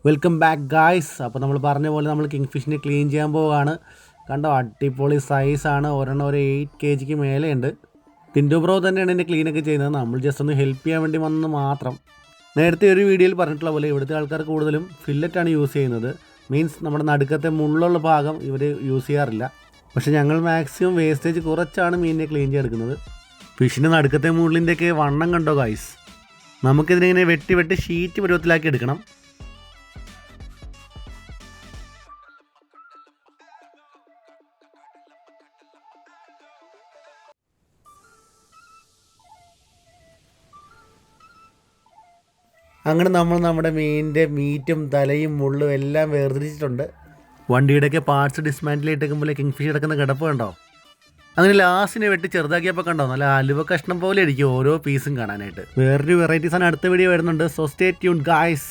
Welcome back guys. അപ്പോൾ നമ്മൾ പറഞ്ഞ പോലെ നമ്മൾ കിങ് ഫിഷിനെ ക്ലീൻ ചെയ്യാൻ പോവുകയാണ്. കണ്ടോ, അടിപൊളി സൈസാണ്. ഒരെണ്ണം ഒരു 8 kg മേലെയുണ്ട്. ടിൻഡു ബ്രോ തന്നെയാണ് എന്നെ ക്ലീനൊക്കെ ചെയ്യുന്നത്. നമ്മൾ ജസ്റ്റ് ഒന്ന് ഹെൽപ്പ് ചെയ്യാൻ വേണ്ടി വന്ന് മാത്രം. നേരത്തെ ഒരു വീഡിയോയിൽ പറഞ്ഞിട്ടുള്ള പോലെ ഇവിടുത്തെ ആൾക്കാർ കൂടുതലും ഫില്ലറ്റാണ് യൂസ് ചെയ്യുന്നത്. മീൻസ് നമ്മുടെ നടുക്കത്തെ മുള്ളുള്ള ഭാഗം ഇവർ യൂസ് ചെയ്യാറില്ല. പക്ഷേ ഞങ്ങൾ മാക്സിമം വേസ്റ്റേജ് കുറച്ചാണ് മീനിനെ ക്ലീൻ ചെയ്തെടുക്കുന്നത്. ഫിഷിൻ്റെ നടുക്കത്തെ മുള്ളിൻ്റെയൊക്കെ വണ്ണം കണ്ടോ ഗായ്സ്. നമുക്കിതിനിങ്ങനെ വെട്ടി ഷീറ്റ് പരുവത്തിലാക്കി എടുക്കണം. അങ്ങനെ നമ്മൾ നമ്മുടെ മീനിൻ്റെ മീറ്റും തലയും മുള്ളും എല്ലാം വേർതിരിച്ചിട്ടുണ്ട്. വണ്ടിയുടെയൊക്കെ പാർട്സ് ഡിസ്മാൻഡിൽ ഇട്ടേക്കുമ്പോൾ കിങ് ഫിഷ് കിടക്കുന്ന കിടപ്പ് കണ്ടോ. അങ്ങനെ ലാസ്റ്റിനെ വെട്ടി ചെറുതാക്കിയപ്പോൾ കണ്ടോ, നല്ല അലുവ കഷ്ണം പോലെ ഇരിക്കും ഓരോ പീസും കാണാനായിട്ട്. വേറൊരു വെറൈറ്റീസാണ് അടുത്ത വീഡിയോ വരുന്നുണ്ട്. So stay tuned guys.